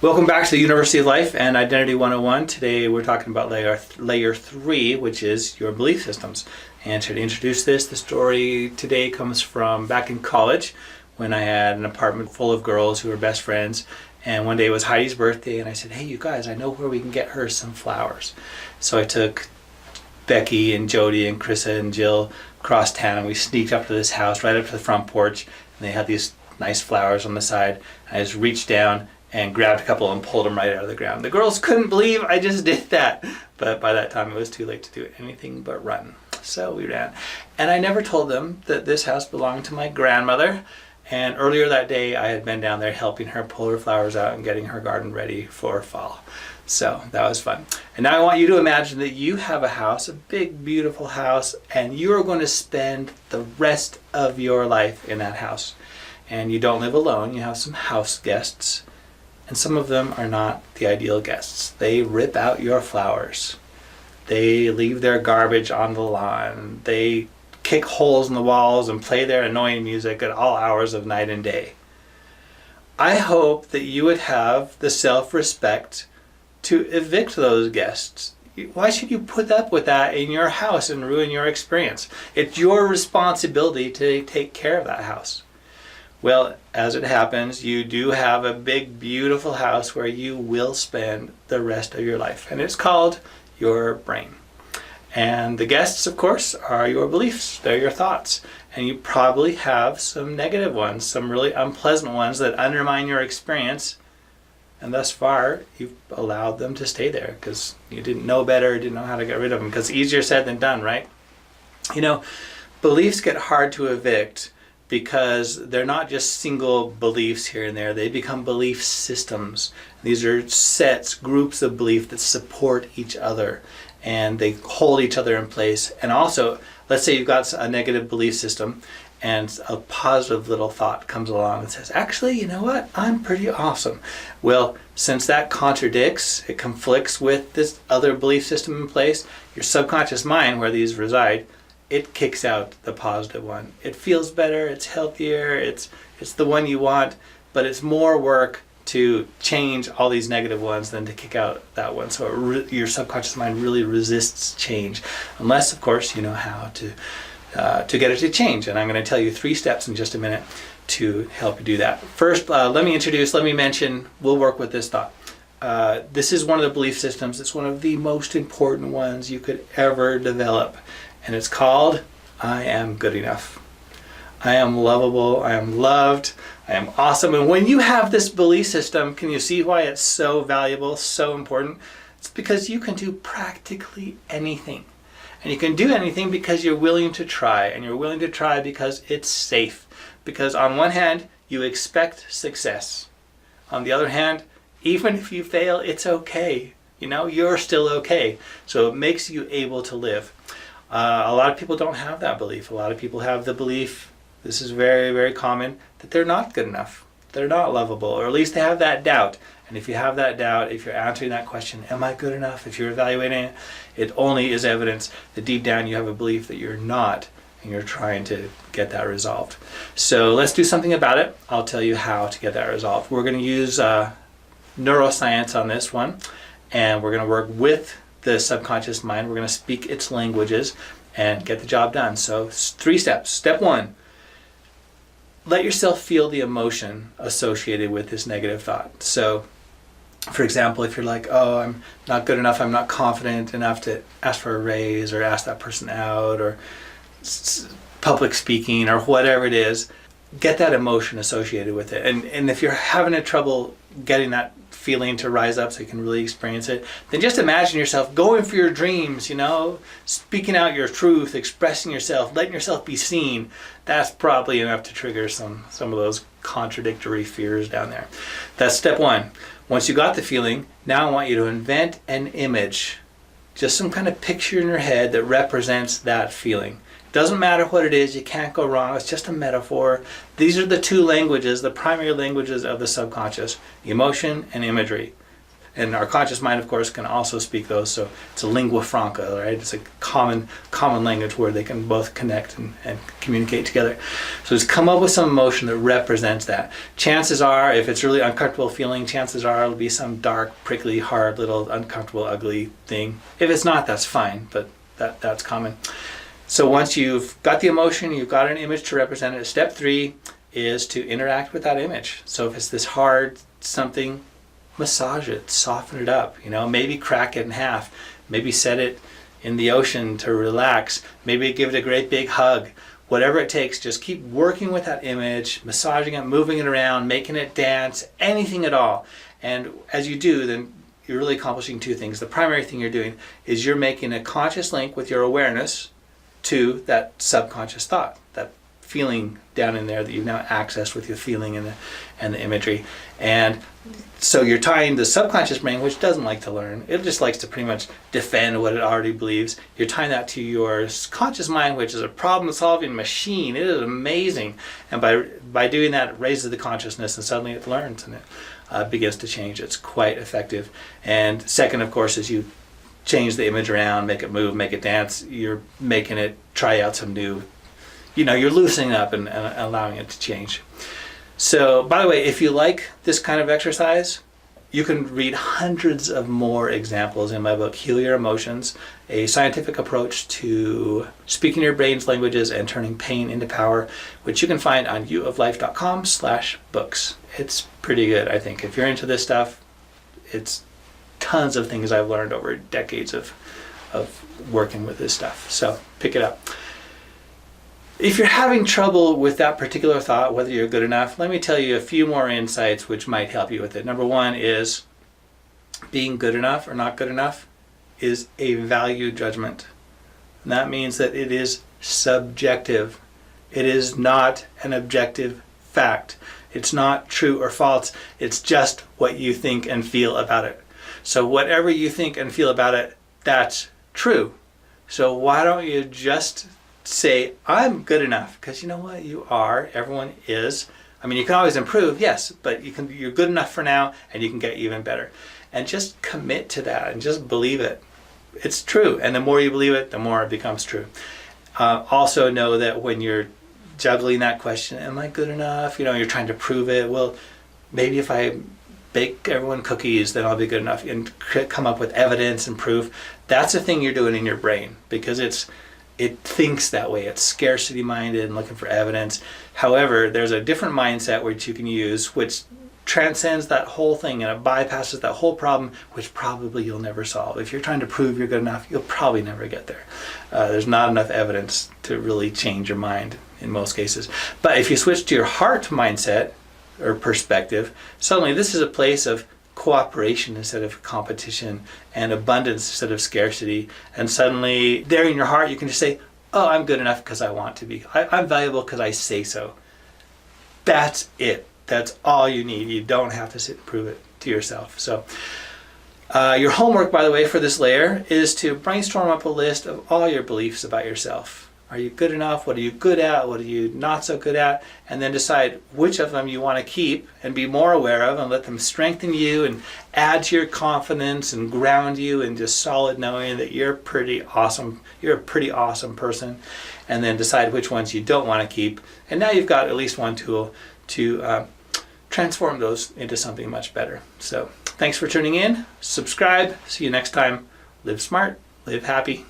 Welcome back to the University of Life and Identity 101. Today we're talking about layer 3, which is your belief systems. And to introduce this, the story today comes from back in college when I had an apartment full of girls who were best friends. And one day it was Heidi's birthday and I said, hey, you guys, I know where we can get her some flowers. So I took Becky and Jody and Krissa and Jill across town and we sneaked up to this house right up to the front porch. And they had these nice flowers on the side. I just reached down and grabbed a couple and pulled them right out of the ground. The girls couldn't believe I just did that. But by that time it was too late to do anything but run. So we ran. And I never told them that this house belonged to my grandmother. And earlier that day I had been down there helping her pull her flowers out and getting her garden ready for fall. So that was fun. And now I want you to imagine that you have a house, a big beautiful house, and you are going to spend the rest of your life in that house. And you don't live alone, you have some house guests. And some of them are not the ideal guests. They rip out your flowers. They leave their garbage on the lawn. They kick holes in the walls and play their annoying music at all hours of night and day. I hope that you would have the self-respect to evict those guests. Why should you put up with that in your house and ruin your experience? It's your responsibility to take care of that house. Well, as it happens, you do have a big, beautiful house where you will spend the rest of your life. And it's called your brain. And the guests, of course, are your beliefs. They're your thoughts. And you probably have some negative ones, some really unpleasant ones that undermine your experience. And thus far, you've allowed them to stay there because you didn't know better, didn't know how to get rid of them. Because easier said than done, right? You know, beliefs get hard to evict because they're not just single beliefs here and there. They become belief systems. These are sets, groups of belief that support each other and they hold each other in place. And also, let's say you've got a negative belief system and a positive little thought comes along and says, actually, you know what? I'm pretty awesome. Well, since that contradicts, it conflicts with this other belief system in place, your subconscious mind, where these reside, it kicks out the positive one. It feels better, it's healthier, it's the one you want, but it's more work to change all these negative ones than to kick out that one. So your subconscious mind really resists change, unless, of course, you know how to get it to change. And I'm going to tell you 3 steps in just a minute to help you do that. First, let me mention, we'll work with this thought. This is one of the belief systems. It's one of the most important ones you could ever develop. And it's called, I am good enough. I am lovable, I am loved, I am awesome. And when you have this belief system, can you see why it's so valuable, so important? It's because you can do practically anything. And you can do anything because you're willing to try. And you're willing to try because it's safe. Because on one hand, you expect success. On the other hand, even if you fail, it's okay. You know, you're still okay. So it makes you able to live. A lot of people don't have that belief. A lot of people have the belief, this is very, very common, that they're not good enough. They're not lovable, or at least they have that doubt. And if you have that doubt, if you're answering that question, am I good enough? If you're evaluating it, it only is evidence that deep down you have a belief that you're not, and you're trying to get that resolved. So let's do something about it. I'll tell you how to get that resolved. We're going to use neuroscience on this one, and we're going to work with the subconscious mind. We're going to speak its languages and get the job done. So 3 steps. Step 1, let yourself feel the emotion associated with this negative thought. So, for example, if you're like, oh, I'm not good enough, I'm not confident enough to ask for a raise or ask that person out, or public speaking or whatever it is, get that emotion associated with it. And if you're having a trouble getting that feeling to rise up so you can really experience it, then just imagine yourself going for your dreams, you know, speaking out your truth, expressing yourself, letting yourself be seen. That's probably enough to trigger some of those contradictory fears down there. That's step 1. Once you got the feeling, now I want you to invent an image, just some kind of picture in your head that represents that feeling. Doesn't matter what it is, you can't go wrong, it's just a metaphor. These are the 2 languages, the primary languages of the subconscious, emotion and imagery. And our conscious mind, of course, can also speak those. So it's a lingua franca, right? It's a common language where they can both connect and communicate together. So just come up with some emotion that represents that. Chances are, if it's really uncomfortable feeling, chances are it'll be some dark, prickly, hard, little uncomfortable, ugly thing. If it's not, that's fine, but that's common. So once you've got the emotion, you've got an image to represent it, step 3 is to interact with that image. So if it's this hard something, massage it, soften it up, maybe crack it in half, maybe set it in the ocean to relax, maybe give it a great big hug. Whatever it takes, just keep working with that image, massaging it, moving it around, making it dance, anything at all. And as you do, then you're really accomplishing 2 things. The primary thing you're doing is you're making a conscious link with your awareness to that subconscious thought, that feeling down in there that you've now accessed with your feeling and the imagery. And so you're tying the subconscious brain, which doesn't like to learn. It just likes to pretty much defend what it already believes. You're tying that to your conscious mind, which is a problem-solving machine. It is amazing. And by doing that, it raises the consciousness, and suddenly it learns, and it begins to change. It's quite effective. And second, of course, is you change the image around, make it move, make it dance. You're making it try out some new, you're loosening up and allowing it to change. So, by the way, if you like this kind of exercise, you can read hundreds of more examples in my book, Heal Your Emotions, a scientific approach to speaking your brain's languages and turning pain into power, which you can find on uoflife.com/books. It's pretty good, I think. If you're into this stuff, it's tons of things I've learned over decades of working with this stuff. So pick it up. If you're having trouble with that particular thought, whether you're good enough, let me tell you a few more insights which might help you with it. Number 1 is being good enough or not good enough is a value judgment. And that means that it is subjective. It is not an objective fact. It's not true or false. It's just what you think and feel about it. So whatever you think and feel about it, that's true. So why don't you just say, I'm good enough? Because you know what? You are. Everyone is. I mean, you can always improve, yes, but you're good enough for now, and you can get even better. And just commit to that and just believe it. It's true. And the more you believe it, the more it becomes true. Also know that when you're juggling that question, am I good enough? You're trying to prove it. Well, maybe if I bake everyone cookies, then I'll be good enough, and come up with evidence and proof. That's a thing you're doing in your brain, because it thinks that way. It's scarcity minded and looking for evidence. However, there's a different mindset which you can use, which transcends that whole thing, and it bypasses that whole problem, which probably you'll never solve. If you're trying to prove you're good enough, you'll probably never get there. There's not enough evidence to really change your mind in most cases. But if you switch to your heart mindset or perspective, suddenly this is a place of cooperation instead of competition, and abundance instead of scarcity. And suddenly there in your heart you can just say, oh, I'm good enough because I want to be. I'm valuable because I say so. That's it. That's all you need. You don't have to sit and prove it to yourself. So your homework, by the way, for this layer is to brainstorm up a list of all your beliefs about yourself. Are you good enough? What are you good at? What are you not so good at? And then decide which of them you want to keep and be more aware of, and let them strengthen you and add to your confidence and ground you in just solid knowing that you're pretty awesome. You're a pretty awesome person. And then decide which ones you don't want to keep. And now you've got at least one tool to transform those into something much better. So thanks for tuning in. Subscribe. See you next time. Live smart. Live happy.